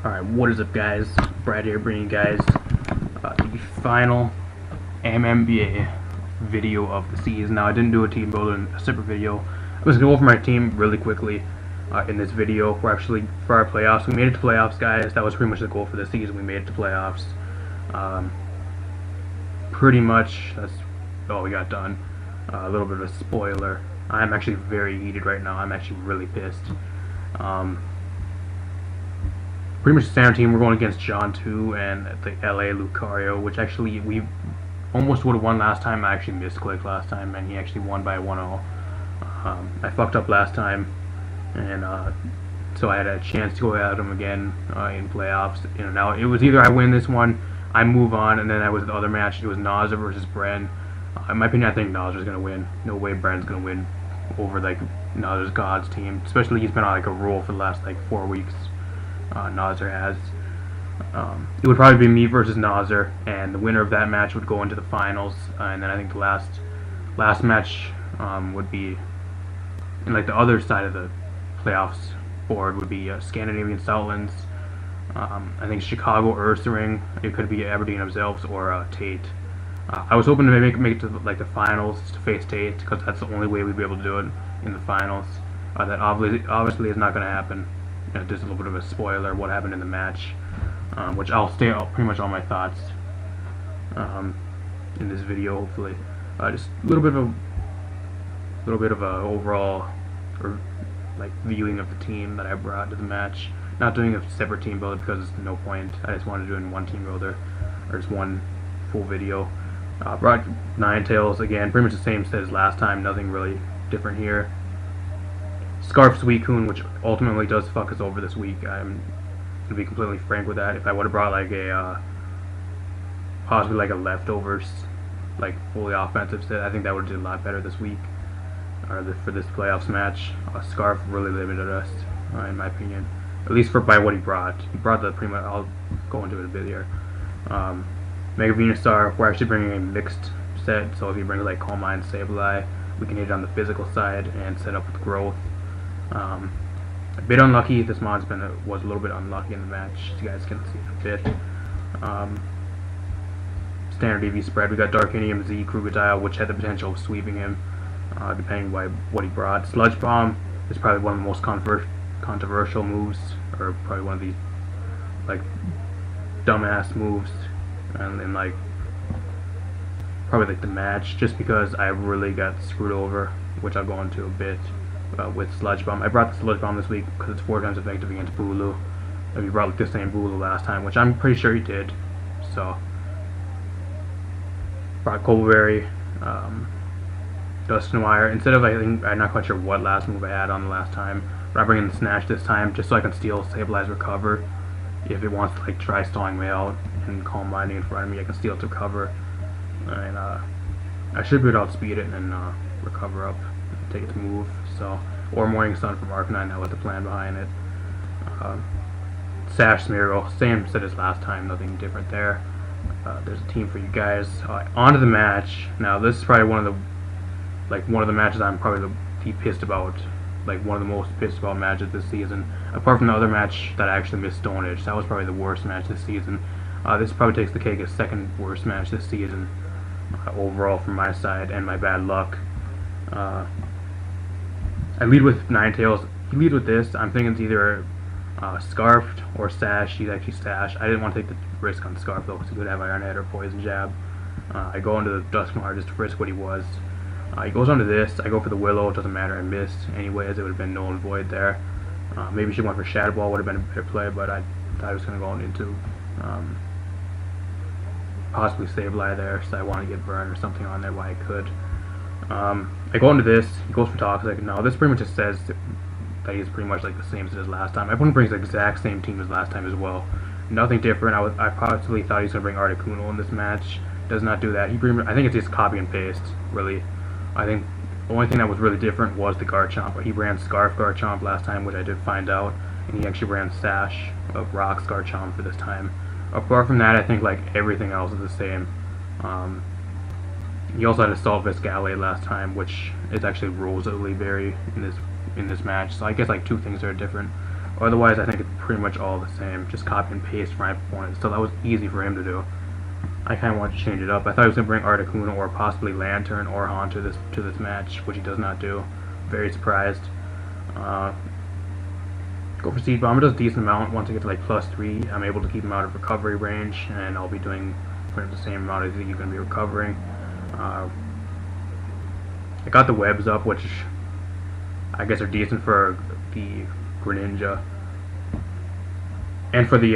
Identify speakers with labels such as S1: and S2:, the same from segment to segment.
S1: Alright, what is up guys? Brad here bringing you guys the final MMBA video of the season. Now I didn't do a team builder in a separate video. I was going to go over my team really quickly in this video. We're actually, for our playoffs, we made it to playoffs guys. That was pretty much the goal for the season. We made it to playoffs. Pretty much, that's all we got done. A little bit of a spoiler. I'm actually very heated right now. I'm actually really pissed. Pretty much the standard team. We're going against John 2 and the LA Lucario, which actually we almost would have won last time. I actually misclicked last time, and he actually won by 1-0. I fucked up last time, and so I had a chance to go at him again in playoffs. Now it was either I win this one, I move on, and then I was the other match. It was Naza versus Bren. In my opinion, I think Naza's gonna win. No way Bren's gonna win over like Naza's God's team. Especially he's been on like a roll for the last like 4 weeks. Nazar has. It would probably be me versus Nazar, and the winner of that match would go into the finals. And then I think the last match would be, and like the other side of the playoffs board would be Scandinavian Southlands. I think Chicago Ursering. It could be Aberdeen themselves or Tate. I was hoping to make it to like the finals to face Tate, because that's the only way we'd be able to do it in the finals. That obviously is not going to happen. Just a little bit of a spoiler what happened in the match, which I'll stay out pretty much all my thoughts in this video. Hopefully, just a little bit of a overall like viewing of the team that I brought to the match. Not doing a separate team builder because there's no point. I just wanted to do it in one team builder, or just one full video. Brought Ninetales again, pretty much the same set as last time. Nothing really different here. Scarf Suicune, which ultimately does fuck us over this week. I'm gonna be completely frank with that. If I would have brought like a possibly like a leftovers, like fully offensive set, I think that would have did a lot better this week, or for this playoffs match. Scarf really limited us, in my opinion, at least by what he brought. He brought the pretty much. I'll go into it a bit here. Mega Venusaur, we're actually bringing a mixed set, so if he brings like Calm Mind, Sableye, we can hit it on the physical side and set up with growth. A bit unlucky. This mod's was a little bit unlucky in the match. You guys can see it a bit. Standard EV spread. We got Darkinium Z Krookodile, which had the potential of sweeping him, depending by what he brought. Sludge Bomb is probably one of the most controversial moves, or probably one of these like dumbass moves, and then like probably like the match, just because I really got screwed over, which I'll go into a bit. With Sludge Bomb. I brought the Sludge Bomb this week because it's 4 times effective against Bulu. And we brought like the same Bulu last time, which I'm pretty sure he did. So, brought Coldberry, Dusknoir. Instead of, I'm not quite sure what last move I had on the last time, but I bring in the Snatch this time just so I can steal Stabilize Recover. If it wants to like try stalling me out and Calm Minding in front of me, I can steal it to recover. And I should be able to outspeed it and then recover up. Take its move, so, or Morning Sun from Arcanine. That was the plan behind it. Sash Smeargle, same set as last time, nothing different there. There's a team for you guys. On to the match. Now this is probably one of the matches I'm probably the pissed about, like one of the most pissed about matches this season. Apart from the other match that I actually missed Stone Edge, that was probably the worst match this season. This probably takes the cake as second worst match this season overall from my side, and my bad luck. I lead with Ninetales. He leads with this. I'm thinking it's either Scarfed or Sash. He's actually Sash. I didn't want to take the risk on Scarf though, because he could have Iron Head or Poison Jab. I go into the Dusknoir just to risk what he was. He goes onto this. I go for the Willow. It doesn't matter. I missed anyways. It would have been null and void there. Maybe she went for Shadow Ball. Would have been a better play, but I thought I was going to go into possibly Sableye there, so I want to get Burn or something on there while I could. I go into this, he goes for Toxic. Now this pretty much just says that he's pretty much like the same as last time. Everyone brings the exact same team as last time as well. Nothing different. I possibly thought he was going to bring Articuno in this match. Does not do that. I think it's just copy and paste, really. I think the only thing that was really different was the Garchomp. He ran Scarf Garchomp last time, which I did find out, and he actually ran Sash of Rocks Garchomp for this time. Apart from that, I think like everything else is the same. He also had Assault Viscale last time, which is actually Rosa Berry in this match. So I guess like 2 things are different. Otherwise, I think it's pretty much all the same, just copy and paste for my opponent. So that was easy for him to do. I kind of wanted to change it up. I thought he was going to bring Articuno or possibly Lantern or Han to this match, which he does not do. Very surprised. Go for Seed Bomb. It does a decent amount. Once I get to like +3, I'm able to keep him out of recovery range, and I'll be doing pretty much the same amount as he's going to be recovering. I got the webs up, which I guess are decent for the Greninja and for the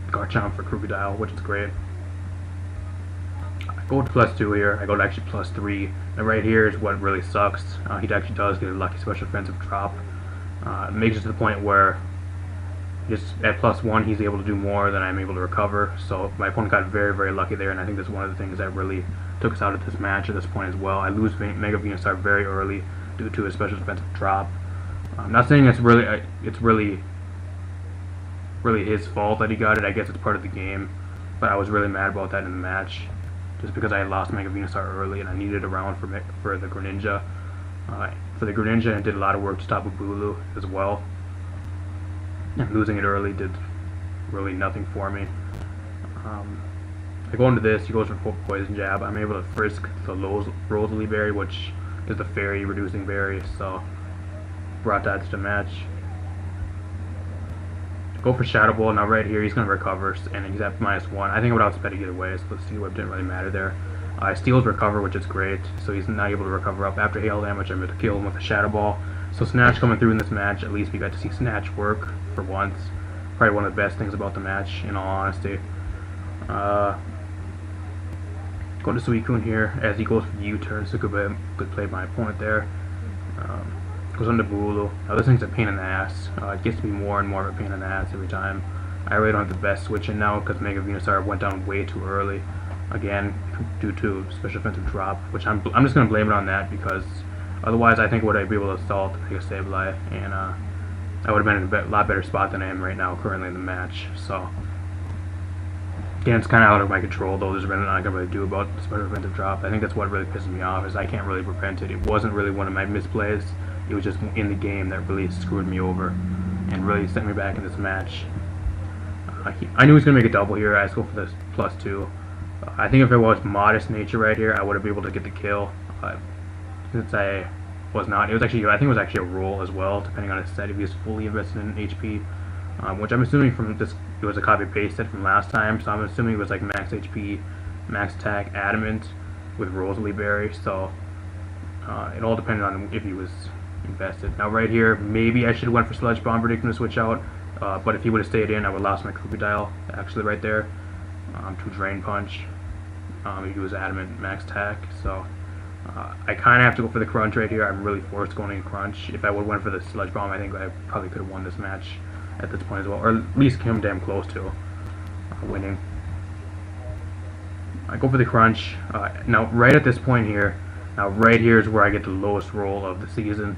S1: Garchomp for Crocodile, which is great. I go to +2 here. I go to actually +3. And right here is what really sucks. He actually does get a lucky special defensive drop. It makes it to the point where just at +1 he's able to do more than I'm able to recover. So my opponent got very, very lucky there, and I think that's one of the things that really took us out of this match at this point as well. I lose Mega Venusaur very early due to a special defensive drop. I'm not saying it's really his fault that he got it. I guess it's part of the game, but I was really mad about that in the match, just because I had lost Mega Venusaur early and I needed a round for the Greninja. For the Greninja, I did a lot of work to stop a Bulu as well. And losing it early did really nothing for me. I go into this, he goes for Poison Jab. I'm able to frisk the Rosalie Berry, which is the fairy reducing berry, so brought that to the match. Go for Shadow Ball. Now right here he's going to recover, and he's at -1. I think I would outspeed to get away, so the Steel Whip didn't really matter there. Steals recover, which is great, so he's not able to recover up. After hail damage, I'm able to kill him with a Shadow Ball. So Snatch coming through in this match, at least we got to see Snatch work for once. Probably one of the best things about the match, in all honesty. Going to Suicune here, as he goes for the U-turn, so good play by my opponent there. Goes on to Bulu. Now this thing's a pain in the ass. It gets to be more and more of a pain in the ass every time. I really don't have the best switch in now, because Mega Venusaur went down way too early. Again, due to special offensive drop, which I'm just going to blame it on that, because otherwise I think would I be able to assault Mega Sableye, and I would have been in a lot better spot than I am right now currently in the match. So again, it's kind of out of my control, though. There's really nothing I can really do about the special offensive drop. I think that's what really pisses me off, is I can't really prevent it. It wasn't really one of my misplays. It was just in the game that really screwed me over and really sent me back in this match. I knew he was going to make a double here. I just go for this +2. I think if it was Modest Nature right here, I would have been able to get the kill. Since I was not, I think it was actually a roll as well, depending on his set, if he was fully invested in HP. Which I'm assuming from this, it was a copy-paste set from last time, so I'm assuming it was like max HP, max attack, Adamant with Rosalie Berry, so it all depended on if he was invested. Now right here, maybe I should have went for Sludge Bomb, predicting to switch out, but if he would have stayed in, I would have lost my Crocodile, actually right there, to Drain Punch. He was Adamant max attack, so I kind of have to go for the Crunch right here. I'm really forced going in Crunch. If I would have went for the Sludge Bomb, I think I probably could have won this match at this point as well, or at least come damn close to winning. I go for the Crunch. Now right at this point here, right here is where I get the lowest roll of the season.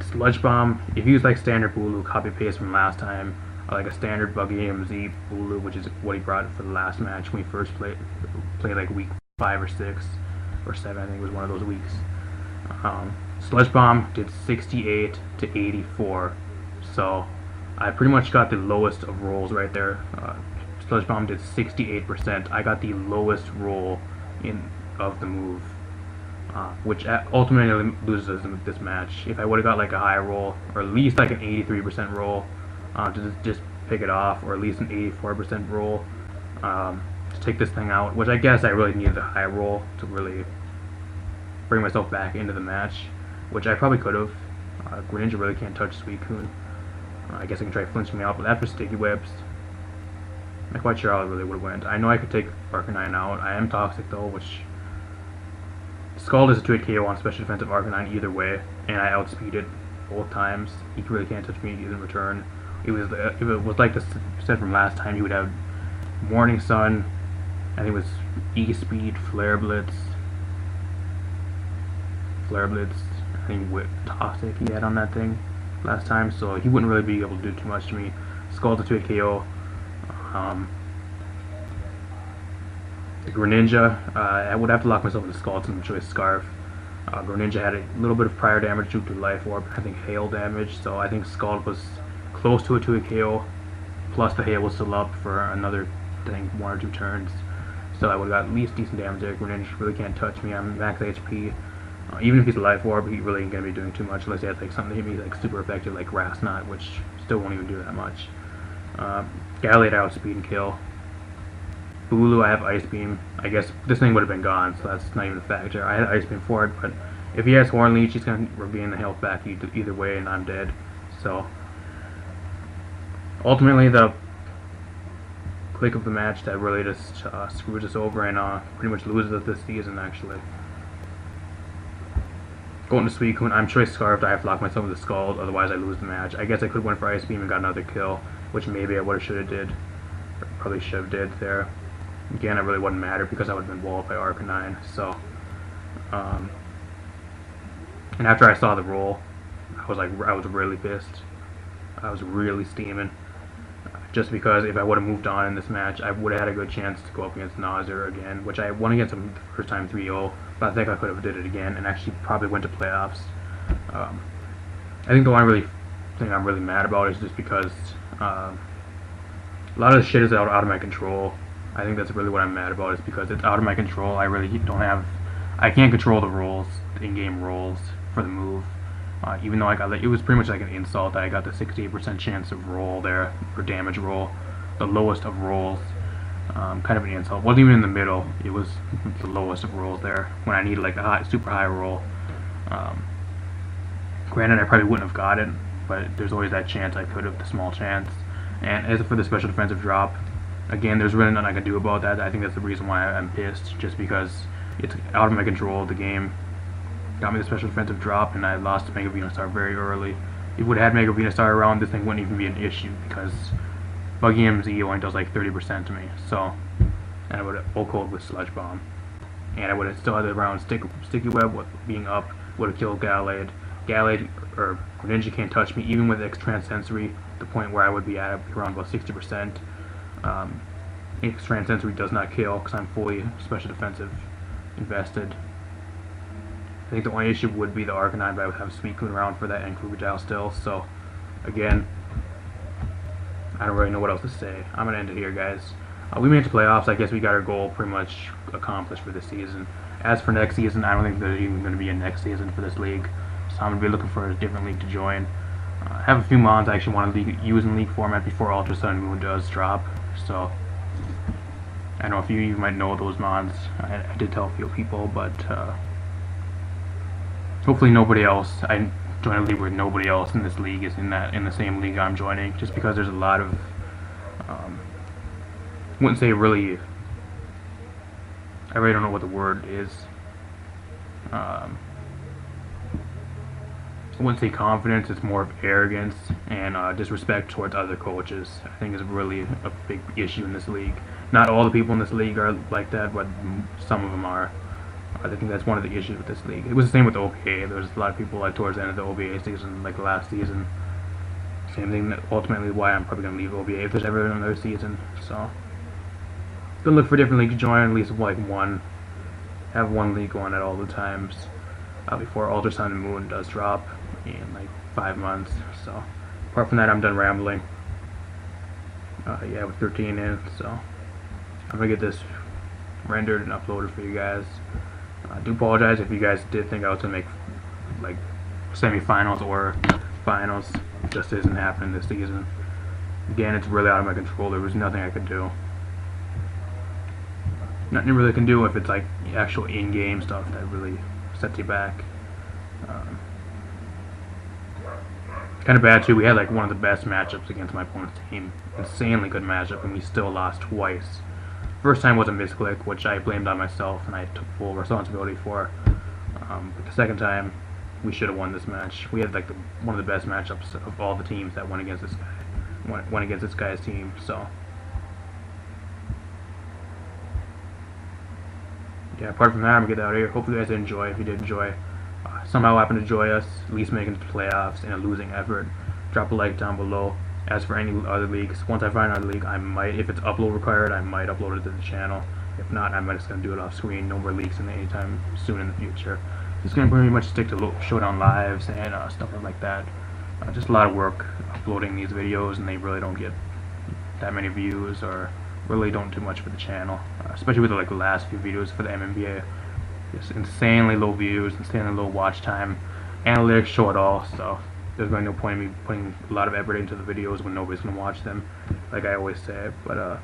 S1: Sludge Bomb, if you use like standard Bulu, copy paste from last time, or like a standard Buggy AMZ Bulu, which is what he brought for the last match when we first played like week 5 or 6 or 7, I think it was one of those weeks. Sludge Bomb did 68 to 84, so I pretty much got the lowest of rolls right there. Sludge Bomb did 68%. I got the lowest roll of the move, which ultimately loses this match. If I would have got like a high roll, or at least like an 83% roll, to just pick it off, or at least an 84% roll to take this thing out, which I guess I really needed a high roll to really bring myself back into the match, which I probably could have. Greninja really can't touch Suicune. I guess I can try flinching me out, but after Sticky Whips, I'm not quite sure how I really would have went. I know I could take Arcanine out. I am Toxic though, which Scald is a 2-hit KO on special defensive Arcanine either way, and I outspeed it both times. He really can't touch me in return. If it was like the set from last time, he would have Morning Sun, I think it was E-Speed, Flare Blitz, I think with Toxic he had on that thing last time, so he wouldn't really be able to do too much to me. Scald's a 2-hit KO. The Greninja, I would have to lock myself into Scald and Choice Scarf. Greninja had a little bit of prior damage due to Life Orb, I think hail damage, so I think Scald was close to a KO, plus the hail was still up for another, I think, 1 or 2 turns. So I would have got at least decent damage there. Greninja really can't touch me, I'm max HP. Even if he's a Life Orb, he really ain't going to be doing too much unless he has like something to hit me like super effective like Grass Knot, which still won't even do that much. Gallade I outspeed and kill. Bulu I have Ice Beam. I guess this thing would have been gone, so that's not even a factor. I had Ice Beam for it, but if he has Horn Leech, he's going to regain the health back either way, and I'm dead. So ultimately, the click of the match that really just screws us over and pretty much loses us this season, actually. Going to Suicune, I'm Choice Scarfed, I have to lock myself with the Scald, otherwise I lose the match. I guess I could win for Ice Beam and got another kill, which maybe I would have should have did. Or probably should have did there. Again, it really wouldn't matter because I would have been walled by Arcanine, so... and after I saw the roll, I was really pissed. I was really steaming. Just because if I would have moved on in this match, I would have had a good chance to go up against Nausea again, which I won against him the first time 3-0, but I think I could have did it again and actually probably went to playoffs. I think the one thing I'm really mad about is just because a lot of the shit is out of my control. I think that's really what I'm mad about, is because it's out of my control. I really don't have... I can't control the rolls, the in-game rolls for the move. Even though it was pretty much like an insult that I got the 68% chance of roll there, or damage roll, the lowest of rolls. Kind of an insult. Wasn't even in the middle. It was the lowest of rolls there when I needed like a super high roll. Granted, I probably wouldn't have got it, but there's always that chance I could have, the small chance. And as for the special defensive drop, again, there's really nothing I can do about that. I think that's the reason why I'm pissed, just because it's out of my control. The game got me the special defensive drop, and I lost Mega Venusaur very early. If it would have had Mega Venusaur around, this thing wouldn't even be an issue, because Buggy MZ only does like 30% to me. So, and I would have full cold with Sludge Bomb, and I would have still had around Sticky Web with being up, would have killed Gallade. Gallade or Greninja can't touch me, even with Extrasensory, the point where I would be at around about 60%. Extrasensory does not kill because I'm fully special defensive invested. I think the only issue would be the Arcanine, but I would have Suicune around for that and Krugajal still. So, again, I don't really know what else to say. I'm gonna end it here, guys. We made it to playoffs. I guess we got our goal pretty much accomplished for this season. As for next season, I don't think there's even going to be a next season for this league. So I'm going to be looking for a different league to join. I have a few mons I actually want to use in league format before Ultra Sun and Moon does drop. So I don't know if you might know those mons. I did tell a few people, but hopefully nobody else. I join a league where nobody else in this league is in the same league I'm joining. Just because there's a lot of wouldn't say really. I really don't know what the word is. I wouldn't say confidence, it's more of arrogance and disrespect towards other coaches. I think is really a big issue in this league. Not all the people in this league are like that, but some of them are. I think that's one of the issues with this league. It was the same with the OBA. There was a lot of people like towards the end of the OBA season, like last season. Same thing, ultimately why I'm probably going to leave OBA if there's ever another season. So, gonna look for a different league to join, at least like one. Have one league going at all the times before Ultra Sun and Moon does drop in like 5 months. So apart from that, I'm done rambling. Yeah, with 13 in, so I'm gonna get this rendered and uploaded for you guys. I do apologize if you guys did think I was gonna make like semifinals or finals. It just isn't happening this season. Again, it's really out of my control. There was nothing I could do. Nothing you really can do if it's like actual in-game stuff that really sets you back. Kind of bad too. We had like one of the best matchups against my opponent's team. Insanely good matchup, and we still lost twice. First time was a misclick, which I blamed on myself and I took full responsibility for. But the second time, we should have won this match. We had like one of the best matchups of all the teams that went against this guy. Went against this guy's team. So. Yeah, apart from that, I'm going to get out of here. Hopefully you guys did enjoy. If you did enjoy, somehow happen to enjoy us, at least making it to playoffs in a losing effort, drop a like down below. As for any other leagues, once I find another league, I might, if it's upload required, I might upload it to the channel. If not, I'm just going to do it off screen. No more leaks anytime soon in the future. It's going to pretty much stick to showdown lives and stuff like that. Just a lot of work uploading these videos, and they really don't get that many views, or really don't do much for the channel, especially with like the last few videos for the MMBA. Just insanely low views, insanely low watch time. Analytics show it all, so there's really no point in me putting a lot of effort into the videos when nobody's gonna watch them, like I always say. But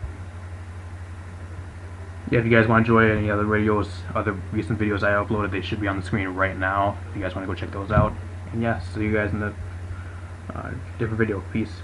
S1: yeah, if you guys want to enjoy any other videos, other recent videos I uploaded, they should be on the screen right now if you guys want to go check those out. And yeah, see you guys in the different video. Peace.